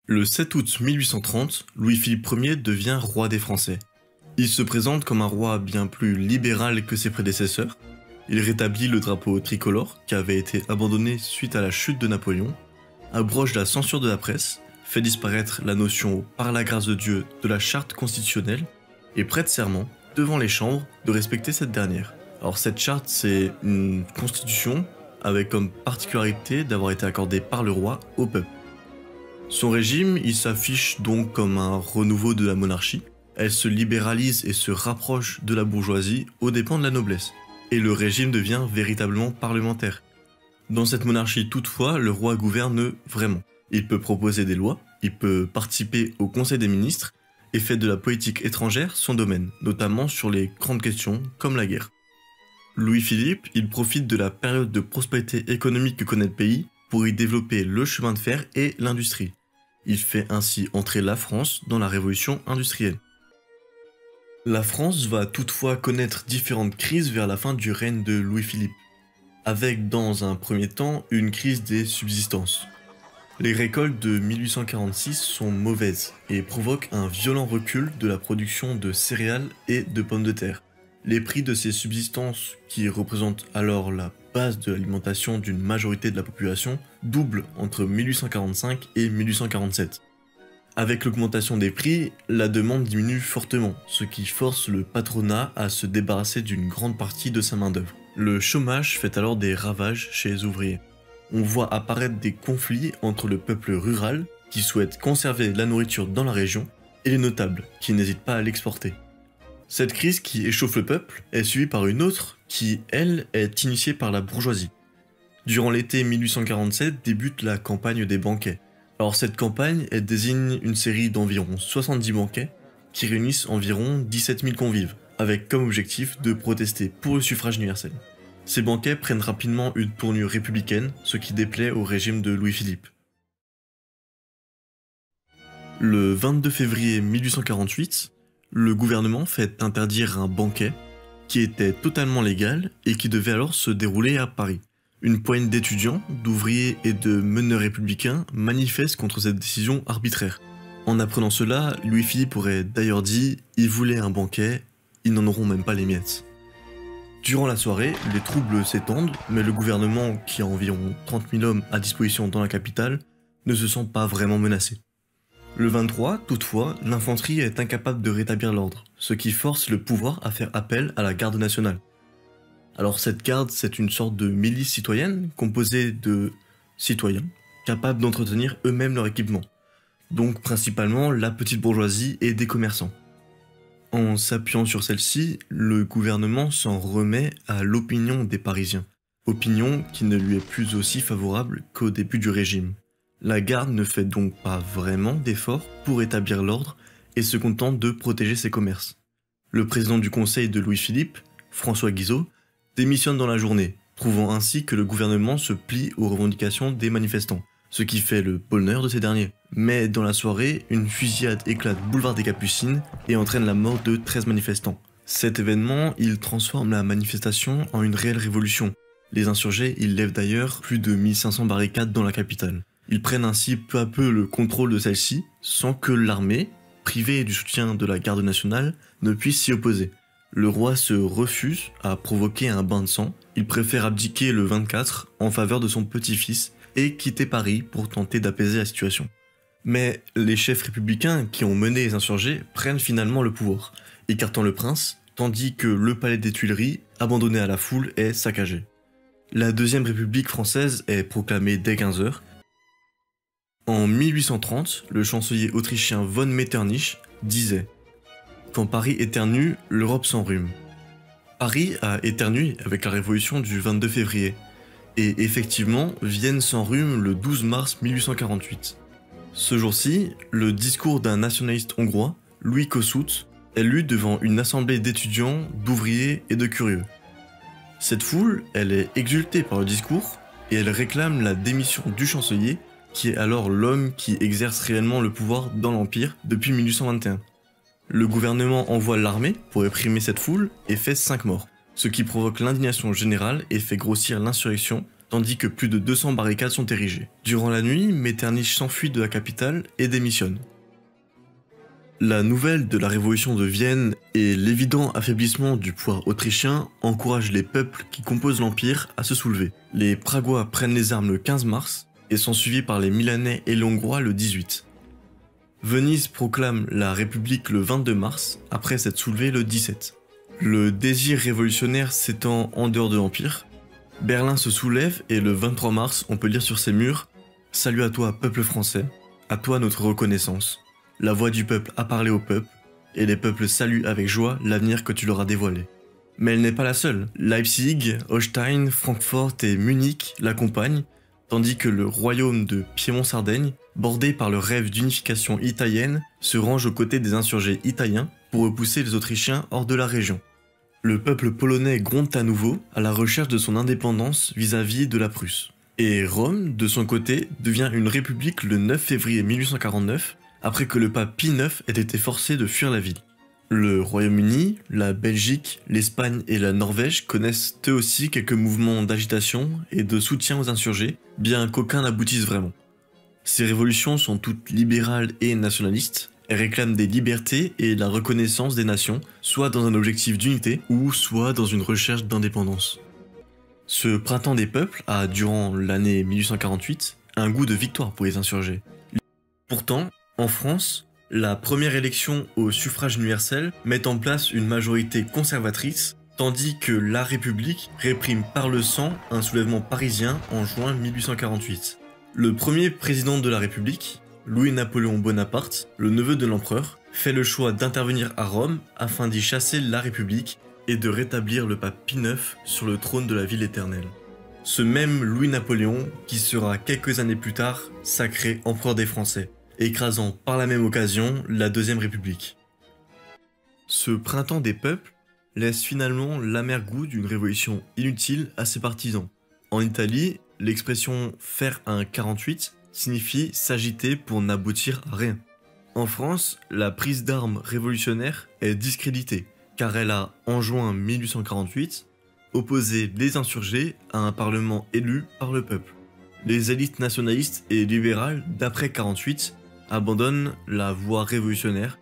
Le 7 août 1830, Louis-Philippe Ier devient roi des Français. Il se présente comme un roi bien plus libéral que ses prédécesseurs. Il rétablit le drapeau tricolore qui avait été abandonné suite à la chute de Napoléon, abroge la censure de la presse, fait disparaître la notion par la grâce de Dieu de la charte constitutionnelle et prête serment devant les chambres de respecter cette dernière. Alors cette charte, c'est une constitution avec comme particularité d'avoir été accordée par le roi au peuple. Son régime, il s'affiche donc comme un renouveau de la monarchie. Elle se libéralise et se rapproche de la bourgeoisie aux dépens de la noblesse. Et le régime devient véritablement parlementaire. Dans cette monarchie toutefois, le roi gouverne vraiment. Il peut proposer des lois, il peut participer au conseil des ministres et fait de la politique étrangère son domaine, notamment sur les grandes questions comme la guerre. Louis-Philippe, il profite de la période de prospérité économique que connaît le pays pour y développer le chemin de fer et l'industrie. Il fait ainsi entrer la France dans la révolution industrielle. La France va toutefois connaître différentes crises vers la fin du règne de Louis-Philippe, avec dans un premier temps une crise des subsistances. Les récoltes de 1846 sont mauvaises et provoquent un violent recul de la production de céréales et de pommes de terre. Les prix de ces subsistances, qui représentent alors la base de l'alimentation d'une majorité de la population, doublent entre 1845 et 1847. Avec l'augmentation des prix, la demande diminue fortement, ce qui force le patronat à se débarrasser d'une grande partie de sa main-d'œuvre. Le chômage fait alors des ravages chez les ouvriers. On voit apparaître des conflits entre le peuple rural, qui souhaite conserver la nourriture dans la région, et les notables, qui n'hésitent pas à l'exporter. Cette crise qui échauffe le peuple est suivie par une autre qui, elle, est initiée par la bourgeoisie. Durant l'été 1847 débute la campagne des banquets. Alors cette campagne, elle désigne une série d'environ 70 banquets qui réunissent environ 17 000 convives, avec comme objectif de protester pour le suffrage universel. Ces banquets prennent rapidement une tournure républicaine, ce qui déplaît au régime de Louis-Philippe. Le 22 février 1848, le gouvernement fait interdire un banquet qui était totalement légal et qui devait alors se dérouler à Paris. Une poignée d'étudiants, d'ouvriers et de meneurs républicains manifestent contre cette décision arbitraire. En apprenant cela, Louis-Philippe aurait d'ailleurs dit « Ils voulaient un banquet, ils n'en auront même pas les miettes ». Durant la soirée, les troubles s'étendent, mais le gouvernement, qui a environ 30 000 hommes à disposition dans la capitale, ne se sent pas vraiment menacé. Le 23, toutefois, l'infanterie est incapable de rétablir l'ordre, ce qui force le pouvoir à faire appel à la garde nationale. Alors cette garde, c'est une sorte de milice citoyenne composée de citoyens capables d'entretenir eux-mêmes leur équipement, donc principalement la petite bourgeoisie et des commerçants. En s'appuyant sur celle-ci, le gouvernement s'en remet à l'opinion des Parisiens, opinion qui ne lui est plus aussi favorable qu'au début du régime. La garde ne fait donc pas vraiment d'efforts pour établir l'ordre et se contente de protéger ses commerces. Le président du conseil de Louis-Philippe, François Guizot, démissionne dans la journée, prouvant ainsi que le gouvernement se plie aux revendications des manifestants, ce qui fait le bonheur de ces derniers. Mais dans la soirée, une fusillade éclate boulevard des Capucines et entraîne la mort de 13 manifestants. Cet événement, il transforme la manifestation en une réelle révolution. Les insurgés, ils lèvent d'ailleurs plus de 1500 barricades dans la capitale. Ils prennent ainsi peu à peu le contrôle de celle-ci, sans que l'armée, privée du soutien de la garde nationale, ne puisse s'y opposer. Le roi se refuse à provoquer un bain de sang, il préfère abdiquer le 24 en faveur de son petit-fils et quitter Paris pour tenter d'apaiser la situation. Mais les chefs républicains qui ont mené les insurgés prennent finalement le pouvoir, écartant le prince, tandis que le palais des Tuileries, abandonné à la foule, est saccagé. La Deuxième République française est proclamée dès 15 h. En 1830, le chancelier autrichien von Metternich disait « Quand Paris éternue, l'Europe s'enrhume ». Paris a éternué avec la révolution du 22 février, et effectivement, Vienne s'enrhume le 12 mars 1848. Ce jour-ci, le discours d'un nationaliste hongrois, Louis Kossuth, est lu devant une assemblée d'étudiants, d'ouvriers et de curieux. Cette foule, elle est exultée par le discours, et elle réclame la démission du chancelier, qui est alors l'homme qui exerce réellement le pouvoir dans l'Empire depuis 1821. Le gouvernement envoie l'armée pour réprimer cette foule et fait 5 morts, ce qui provoque l'indignation générale et fait grossir l'insurrection tandis que plus de 200 barricades sont érigées. Durant la nuit, Metternich s'enfuit de la capitale et démissionne. La nouvelle de la révolution de Vienne et l'évident affaiblissement du pouvoir autrichien encouragent les peuples qui composent l'Empire à se soulever. Les Pragois prennent les armes le 15 mars et sont suivis par les Milanais et les Hongrois le 18. Venise proclame la République le 22 mars, après s'être soulevée le 17. Le désir révolutionnaire s'étend en dehors de l'Empire. Berlin se soulève et le 23 mars, on peut lire sur ses murs « Salut à toi, peuple français, à toi notre reconnaissance. La voix du peuple a parlé au peuple, et les peuples saluent avec joie l'avenir que tu leur as dévoilé. » Mais elle n'est pas la seule. Leipzig, Holstein, Francfort et Munich l'accompagnent, tandis que le royaume de Piémont-Sardaigne, bordé par le rêve d'unification italienne, se range aux côtés des insurgés italiens pour repousser les Autrichiens hors de la région. Le peuple polonais gronde à nouveau à la recherche de son indépendance vis-à-vis de la Prusse. Et Rome, de son côté, devient une république le 9 février 1849, après que le pape Pie IX ait été forcé de fuir la ville. Le Royaume-Uni, la Belgique, l'Espagne et la Norvège connaissent eux aussi quelques mouvements d'agitation et de soutien aux insurgés, bien qu'aucun n'aboutisse vraiment. Ces révolutions sont toutes libérales et nationalistes. Elles réclament des libertés et la reconnaissance des nations, soit dans un objectif d'unité ou soit dans une recherche d'indépendance. Ce printemps des peuples a, durant l'année 1848, un goût de victoire pour les insurgés. Pourtant, en France, la première élection au suffrage universel met en place une majorité conservatrice, tandis que la République réprime par le sang un soulèvement parisien en juin 1848. Le premier président de la République, Louis-Napoléon Bonaparte, le neveu de l'empereur, fait le choix d'intervenir à Rome afin d'y chasser la République et de rétablir le pape Pie IX sur le trône de la ville éternelle. Ce même Louis-Napoléon qui sera quelques années plus tard sacré empereur des Français, écrasant par la même occasion la Deuxième République. Ce printemps des peuples laisse finalement l'amer goût d'une révolution inutile à ses partisans. En Italie, l'expression « faire un 48 » signifie s'agiter pour n'aboutir à rien. En France, la prise d'armes révolutionnaire est discréditée, car elle a, en juin 1848, opposé les insurgés à un parlement élu par le peuple. Les élites nationalistes et libérales d'après 48 abandonnent la voie révolutionnaire